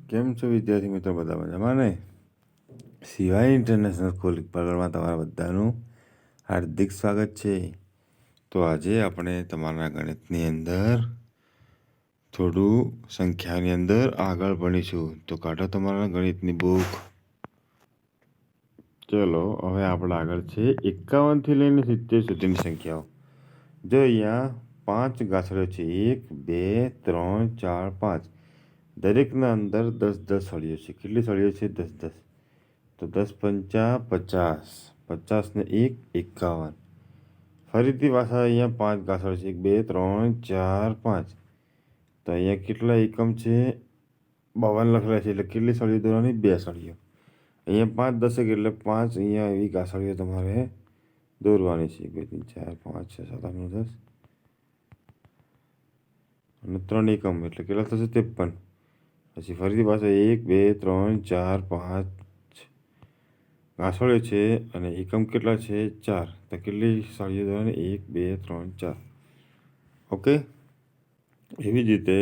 કેમ છો વિદ્યાર્થી મિત્રો? બધા મજામાં ને? સિવાય ઇન્ટરનેશનલ સ્કૂલ પગડમાં તમારા બધાનું હાર્દિક સ્વાગત છે. તો આજે આપણે તમારા ગણિતની અંદર થોડું સંખ્યાની અંદર આગળ ભણીશું. તો કાઢો તમારા ગણિતની બુક. ચલો હવે આપણે આગળ છે 51થી લઈને 70 સુધીની સંખ્યાઓ. જો અહીંયા 5 ગાંસડીઓ છે, 1 2 3 4 5. દરેકના અંદર 10 સળીઓ છે. કેટલી સળીઓ છે? 10. તો 10 પંચા 50, 50 ને 1 51. ફરીથી પાછા અહીંયા 5 ગાંસડીઓ છે, 1 2 3 4 5. તો અહીંયા કેટલા એકમ છે? 52 લખેલા છે. એટલે કેટલી સળીઓ દોરવાની? 2 સળીઓ. અહીંયા 5 દશક એટલે 5 અહીંયા એવી ગાંસડીઓ તમારે દોરવાની છે. 1 2 3 4 5 6 7 8 9 10 અને 3 એકમ એટલે કેટલા થશે? 53. પછી ફરીથી પાછા 1 2 3 4 5 ગાંસડીઓ છે અને એકમ કેટલા છે? 4. તો કેટલી સળીઓ દોરવાની? 1 2 3 4. ઓકે. એવી જ રીતે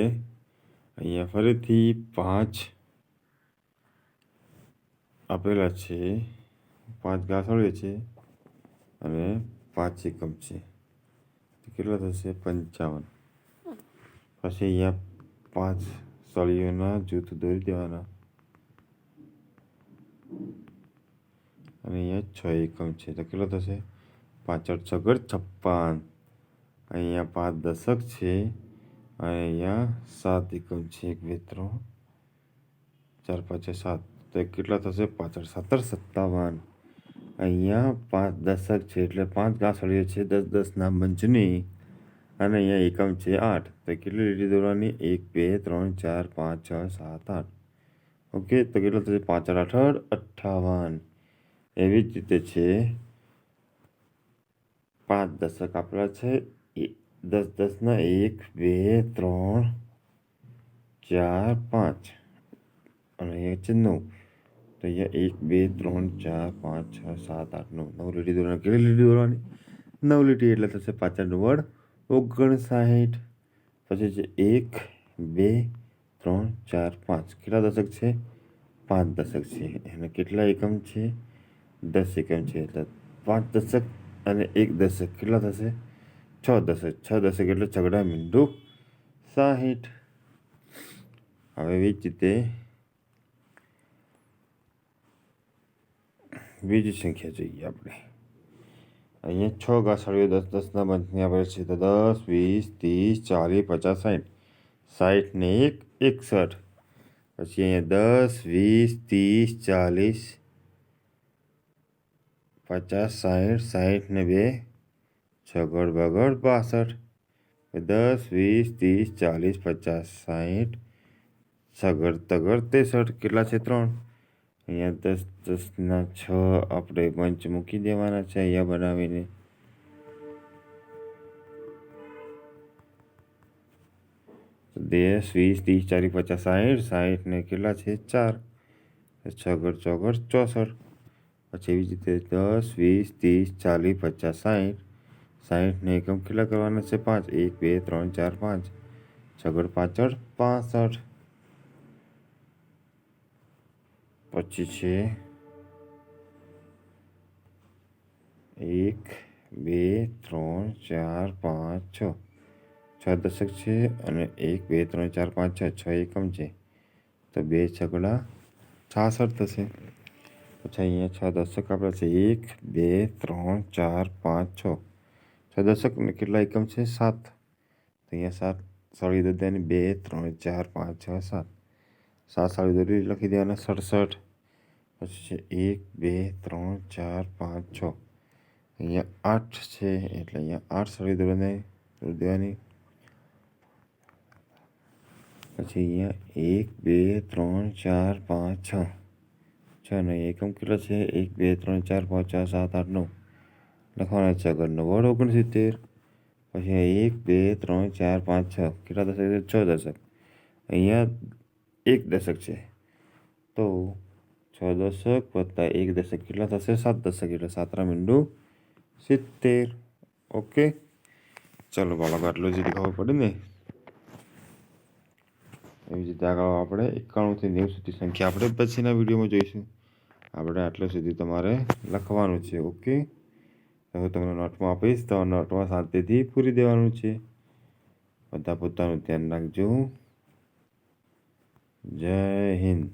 અહીંયા ફરીથી 5 આપેલા છે, 5 ગાંસડીઓ છે અને 5 એકમ છે. તો કેટલા થશે? 55. પછી અહીંયા 5 સળીઓના જૂથ દોરી દેવાના અને અહીંયા 6 એકમ છે. તો કેટલો થશે? 5 8 6 56. અહીંયા 5 દશક છે અને અહીંયા 7 એકમ છે. 1 2 3 4 5 6 7. તો કેટલા થશે? 5 8 17 57. અહીંયા 5 દશક છે એટલે 5 ગાંસડીઓ છે 10 10ના મંચની અને અહીંયા એકમ છે 8. તો કેટલી લીટી દોરવાની? 1 2 3 4 5 6 7 8. ઓકે. તો કેટલો થશે? 5 8 18 58. એવી જ રીતે છે 5 દશક આપેલા છે, 10 10ના 1 2 3 4 5 અને અહીંયા છે 9. તો અહીંયા 1 2 3 4 5 6 7 8 9 9 લીટી દોરવાની. કેટલી લીટી દોરવાની? 9 લીટી એટલે થશે 5 9 59. પછી છે 1 2 3 4 5. કેટલા દશક છે? 5 દશક છે. એને કેટલા એકમ છે? 10 એકમ છે. એટલે 5 દશક અને 1 દશક કેટલા થશે? 6 દશક. 6 દશક એટલે છગડા મીંડું 60. હવે એવી જ રીતે બીજી સંખ્યા જોઈએ આપણે. અહીંયા 6 ગાંસડીઓ 10 10ના બંધની આપેલ છે. તો 10 20 30 40 50 60 ને 1 61. પછી અહીંયા 10 20 30 40 50 60 60 ને 2 છગડ બગડ 62. 10 20 30 40 50 60 છગડ તગડ 63. કેટલા છે? 3. અહીંયા 10 10ના 6 આપણે પંચ મૂકી દેવાના છે અહીંયા બનાવીને. દસ 20 30 40 50 60 60 ને કેટલા છે? 4. છગડ ચોગડ 64. પછી એવી જ રીતે 10 20 30 40 50 60 60 ને એકમ કેટલા કરવાના છે? 5 1 2 3 4 5 છગડ પાછળ 65. પછી છે 1 2 3 4 5 6. 6 દશક છે અને 1 2 3 4 5 6 6 એકમ છે. તો 2 છગડા 66 થશે. પછી અહીંયા 6 દશક આપેલા છે, 1 2 3 4 5 6. 6 દશક ને કેટલા એકમ છે? 7. તો અહીંયા 7 સળી દોરવાની. 2 3 4 5 6 7. 7 સળી દોરી લખી દેવાના 67. પછી છે 1 2 3 4 5 6. અહીંયા 8 છે એટલે અહીંયા 8 સળી દોરી દેવાની. પછી અહીંયા 1 2 3 4 5 6 6 ને એકમ કેટલા છે? 1 2 3 4 5 6 7 8 9 લખવાના છે. આગળ 9 69. પછી 1 2 3 4 5 6 કેટલા દશક છે? 6 દશક. અહીંયા 1 દશક છે. તો 6 દશક વત્તા 1 દશક કેટલા થશે? 7 દશક. એટલે 7 મીંડું 70. ઓકે. ચાલો બાળકો આટલું જ ખબર પડી ને? એવી રીતે આગળ આપણે 91થી 90 સુધી સંખ્યા આપણે પછીના વિડીયોમાં જોઈશું. આપણે આટલા સુધી તમારે લખવાનું છે. ઓકે, હવે તમને નોટમાં આપીશ તો નોટમાં શાંતિથી પૂરી દેવાનું છે. બધા પોતાનું ધ્યાન રાખજો. જય હિન્દ.